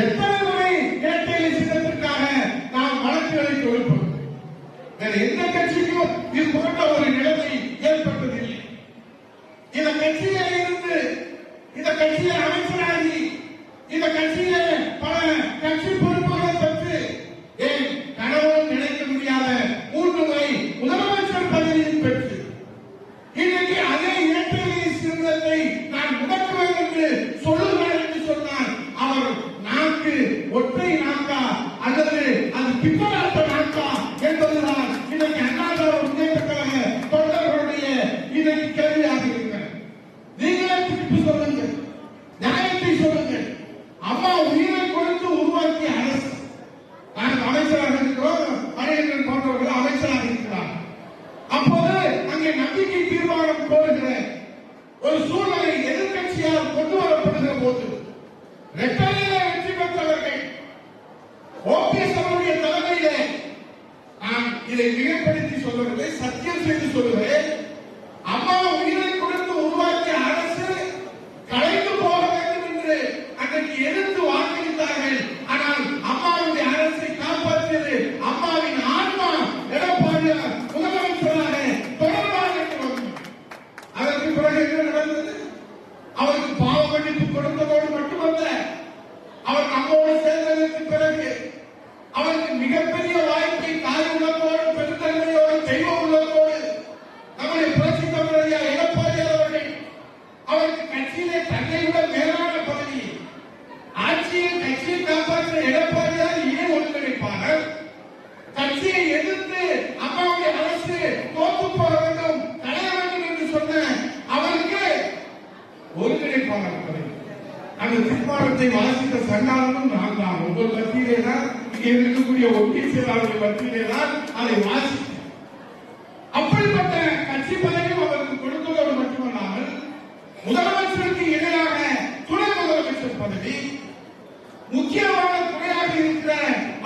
எத்தனை முறை இரட்டை இலை சின்னத்திற்காக நாம் வழக்குகளை தொடுப்போம். வேற எந்த கட்சிக்கும் இது போன்ற ஒரு நிலைமை ஏற்பட்டதில்லை. இந்த கட்சியில இருந்து இந்த கட்சியில அமைச்சராகி இந்த கட்சியில பல கட்சி பொறுப்புகளை பெற்று ஏன் கனவும் நினைக்க முடியாத 3 முறை முதலமைச்சர் பதவியில் பெற்று இன்னைக்கு அதே இரட்டை இலை சின்னத்தை நான் முடக்குவேன் என்று சொல்லுவார் என்று சொன்னார். அவர் நாக்கு ஒற்றை நாக்கா அல்லது அது பித்தலாட்ட நாக்கா என்பதுதான் இன்னைக்கு அண்ணா திராவிட முன்னேற்ற கழக தொண்டர்களுடைய இன்னைக்கு கேள்வியாக இருக்கிறது. நீங்களே திருப்பி சொல்லுங்கள், நியாயத்தை சொல்லுங்கள். அம்மா உயிரை கொடுத்து உருவாக்கிய அரசு, நாங்கள் அமைச்சராக இருக்கிறோம், மணிகண்டன் போன்றவர்கள் அமைச்சராக இருக்கிறார். அப்போது அங்கே நம்பிக்கை தீர்மானம் கோருகிற ஒரு சூழ்நிலை எதிர்கட்சியால் கொண்டு வரப்படுகிற போது இரட்டையிலே வெற்றி பெற்றவர்கள் ஓபிஎஸ் அவருடைய தலைமையிலே, நான் இதை மிகப்படுத்தி சொல்லவில்லை, சத்தியம் செய்து சொல்லுவேன், அம்மா உயிரை கொடுத்து உருவாக்கிய அரசு கலைந்து போக வேண்டும் என்று அன்றைக்கு எதிர்த்து வாக்களித்தார்கள். ஆனால் அம்மாவுடைய அரசை காப்பாற்றியது அம்மாவின் ஆன்மா எடப்பாடியார் முதலமைச்சராக தொடர்பாக வந்தார். அதற்கு பிறகு என்ன நடந்தது? அவருக்கு பாவ மன்னிப்பு கொடுத்ததோடு மட்டுமல்ல, அவர் நம்மோடு சேர்ந்ததற்கு பிறகு அவருக்கு மிகப்பெரிய வாய்ப்பை தாய் உள்ளத்தோடு பெருந்தன்மையோடு தெய்வ உள்ளத்தோடு நம்முடைய புரட்சி தமிழக எடப்பாடியார் அவர்கள் அவருக்கு கட்சியிலே தன்னை விட மேலான பதவி, ஆட்சியை கட்சியை காப்பாற்ற எடப்பாடியார் ஏன் ஒருங்கிணைப்பாளர், கட்சியை எதிர்த்து அம்மாவுடைய அரசு தோற்று போக வேண்டும், களைய வேண்டும் என்று சொன்ன அவருக்கு ஒருங்கிணைப்பாளர் பதவி. அந்த தீர்மானத்தை வாசித்த சண்டாளனும் நான் தான். உங்கள் மத்தியிலே தான், இங்கே இருக்கக்கூடிய ஒன்றிய செயலாளர்கள் மத்தியிலே தான் அதை வாசித்தேன். அப்படிப்பட்ட கட்சி பதவியும் அவருக்கு கொடுத்ததோடு மட்டுமல்லாமல் முதலமைச்சருக்கு இணையாக துணை முதலமைச்சர் பதவி, முக்கியமான துறையாக இருக்கிற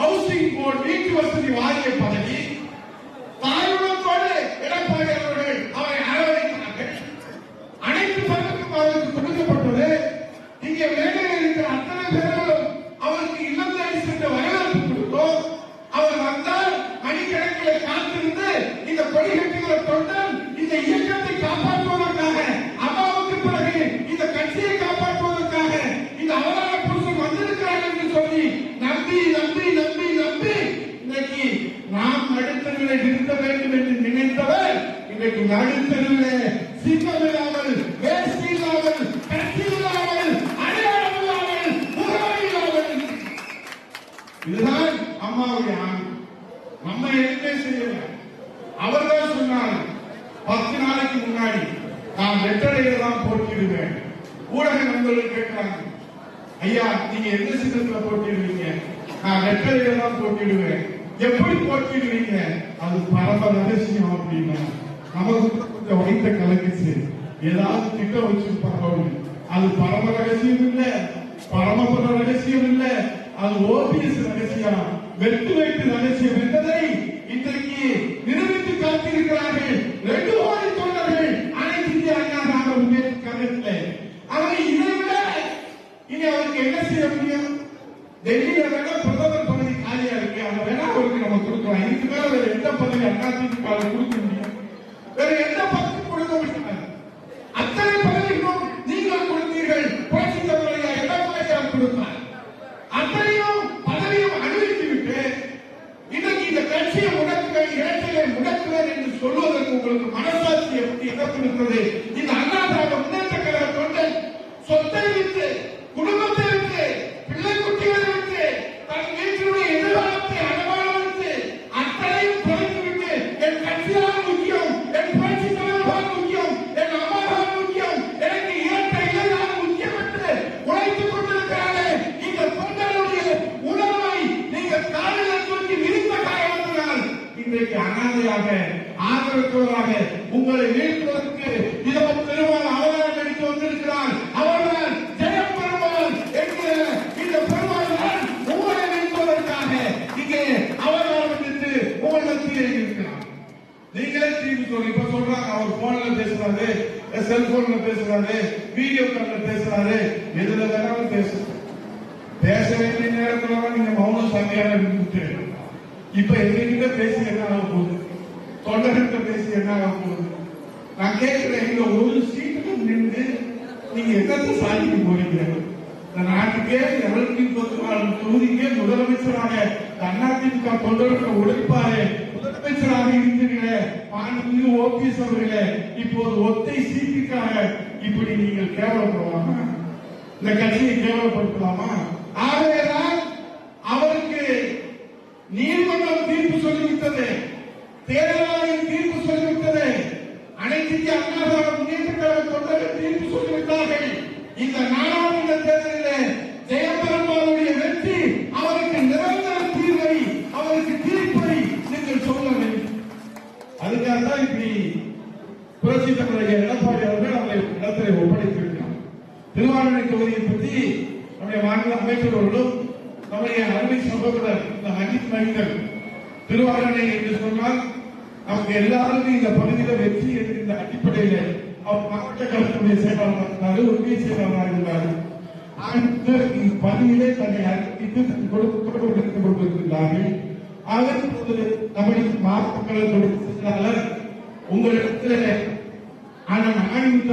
ஹவுசிங் போர்டு வீட்டு வசதி வாரிய பதவி, தாயுள்ளத்தோடு எடப்பாடி அவர்கள் அவரை அரவணைத்தார்கள். அனைத்து பதவிக்கும் அவருக்கு கொடுக்கப்பட்டது. இங்கே மேடையில் இருக்கிற அத்தனை பேரும் அவருக்கு இல்லம் தேடி சென்ற வரவேற்பு கொடுத்தோம். அவர் வந்தால் மணிக்கணக்கில் காத்திருந்து இந்த கொடிகட்டுகிற தொண்டன் இந்த இயக்கத்தை காப்பாற்றுவதற்காக, அம்மாவுக்கு பிறகு இந்த கட்சியை காப்பாற்றுவதற்காக இந்த அவதார புருஷன் வந்திருக்கிறார் என்று சொல்லி நம்பி நம்பி நம்பி நம்பி இன்னைக்கு நாம் நடுத்தருவிலே நிறுத்த வேண்டும் என்று நினைத்தவர் இன்றைக்கு நடுத்தருவிலே சிங்கம் இல்லாமல், வேஷ்டி இல்லாமல், கட்சி இல்லாமல், அடையாளம் இல்லாமல், முகவரி இல்லாமல். இதுதான் அம்மாவுடைய ஆண். நம்ம எதுவுமே செய்யல. அவர்தான் சொன்னார் 10 நாளைக்கு முன்னாடி நான் வெட்டடையில தான் போட்டிடுவேன். ஊடக நண்பர்கள் கேட்கிறாங்க, ஐயா நீங்க எந்த சின்னத்துல போட்டிடுவீங்க? நான் வெட்டடையில தான் போட்டிடுவேன். எப்படி போட்டிடுவீங்க? அது பரம ரகசியம் அப்படின்னா நமக்கு கொஞ்சம் வைத்த கலக்கிச்சு, ஏதாவது திட்டம் வச்சிருப்பாங்க. அது பரம ரகசியம் இல்ல, பரமபுர ரகசியம் இல்ல, அது ஓபிஎஸ் ரகசியம், வெட்டு வைத்து ரகசியம் என்பதை இன்றைக்கு நிரூபித்து காத்திருக்கிறார்கள் 2 கோடி தொண்டர்கள் அனைத்து இந்திய அண்ணா திராவிட முன்னேற்ற கழகத்தில். அவர் இதை விட இனி அவருக்கு என்ன செய்ய முடியும்? டெல்லியில வேணா பிரதமர் பதவி காலியா இருக்கு, அதை வேணா அவருக்கு நம்ம கொடுக்கலாம். இதுக்கு மேல வேற எந்த பதவி அண்ணா திமுக கொடுக்க முடியும்? வேற எந்த பதவி கொடுக்க முடியும்? அத்தனை பதவிகளும் நீங்கள் கொடுத்தீர்கள், புரட்சி தமிழக எடப்பாடியார் கொடுத்தார். அத்தனையும் பதவியும் அனுமதித்து விட்டு இன்னைக்கு இந்த கட்சியை முடக்குவேன், இரட்டையை முடக்குவேன் என்று சொல்வதற்கு உங்களுக்கு மனசாட்சி எப்படி இடம் கொடுக்கிறது? இந்த அண்ணா திராவிட முன்னேற்ற கழக தொண்டன் சொத்தை விட்டு, குடும்பத்தை விட்டு, பிள்ளை குட்டிகளை விட்டு, தன் வீட்டினுடைய எதிர்காலத்தை அடமான விட்டு அத்தனையும் தொலைத்து விட்டு என் கட்சியாக முக்கியம், என் புரட்சி தலைவராக முக்கியம், என் அம்மாவாக முக்கியம், எனக்கு இரட்டை இலையாக முக்கியம் என்று உழைத்துக் கொண்டிருக்கிறாரே, இந்த தொண்டனுடைய உணர்வை நீங்கள் காலில் தூக்கி விரித்த காரணத்தினால் இன்றைக்கு அனாதையாக ஆதரவற்றவராக உங்களை வீழ்த்துவதற்கு இதோ பெருமாள் அவதாரம் எடுத்து வந்திருக்கிறார். அவர்தான் ஜெயம் பெருமாள் என்கிற இந்த பெருமாள் தான் உங்களை வீழ்த்துவதற்காக இங்கே அவதாரம் எடுத்து உங்கள் மத்தியில் இருக்கிறார். நீங்களே திரும்பி சொல்லி இப்ப சொல்றாங்க, அவர் போன்ல பேசுறாரு, செல்போன்ல பேசுறாரு, வீடியோ கால்ல பேசுறாரு, எதுல வேணாலும் பேசுறாரு. பேச வேண்டிய நேரத்துல நீங்க மௌன சாமியாக இருந்துட்டு இப்ப எங்ககிட்ட பேசி என்ன ஆக போகுது, தொண்டர்கிட்ட பேசி என்ன ஆக போகுது? நான் கேட்கிறேன், இங்க ஒரு சீட்டுக்கு நின்று நீங்க என்னத்தை சாதிக்க போறீங்க? இந்த நாட்டுக்கே 234 தொகுதிக்கே முதலமைச்சராக அதிமுக தொண்டர்கள் உழைப்பாரு முதலமைச்சராக இருக்கிறீர்களே மாண்புமிகு ஓபிஎஸ் அவர்களே, இப்போது ஒத்தை சீட்டுக்காக இப்படி நீங்கள் கேவலப்படலாமா? இந்த கட்சியை கேவலப்படுத்தலாமா? ஆகவேதான் அவருக்கு நீதிமன்றம் தீர்ப்பு சொல்லிவிட்டது, தேர்தல் ஆணையம் தீர்ப்பு சொல்லிவிட்டது, அனைத்து இந்திய அண்ணா திராவிட முன்னேற்ற கழக தொண்டர்கள் தீர்ப்பு சொல்லிவிட்டார்கள். இந்த நாடாளுமன்ற தேர்தலில் ஜெயபெருமானுடைய வெற்றி அவருக்கு நிரந்தர தீர்வை, அவருக்கு தீர்ப்பை நீங்கள் சொல்ல வேண்டும். அதுக்காக தான் இப்படி புரட்சி தமிழக எடப்பாடி அவர்கள் அவரை இடத்திலே ஒப்படைத்திருக்கிறார். திருவாரூரை தொகுதியை பற்றி நம்முடைய மாநில அமைச்சர்களும் நம்முடைய அருமை சகோதரர் இந்த அஜித் மைந்தர் திருவாரூரை என்று சொன்னால் நமக்கு எல்லாருக்கும் இந்த பகுதியில் வெற்றி என்கின்ற அடிப்படையில் அவர் மாவட்ட கழகத்துடைய செயலாளராக இருந்தார், ஒன்றிய செயலாளராக இருந்தார். பணியிலே தன்னை அறிவித்து கொடுத்திருக்கிறார்கள். அதற்கு நம்முடைய மாவட்ட கழகத்துடைய செயலாளர் உங்களிடத்தில்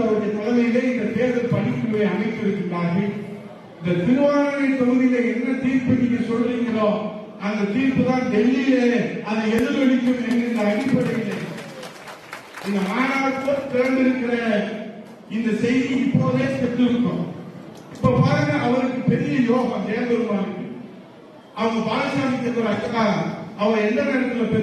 அவருடைய தலைமையிலே இந்த தேர்தல் பணிக்குழுவை அமைத்திருக்கிறார்கள். இந்த திருவாரூரை தொகுதியில என்ன தீர்ப்பு நீங்க சொல்றீங்களோ அந்த தீர்ப்பு தான் டெல்லியிலே அதை எதிரொலிக்கும் என்கின்ற அடிப்படையில் இந்த மாநாட்டில் திறந்திருக்கிற இந்த செய்தி இப்போதே பெற்றிருக்கும். இப்ப பாருங்க, அவருக்கு பெரிய யோகம் ஜெயபெருமானுக்கு. அவங்க பாலசாமி அவர் எந்த நேரத்தில்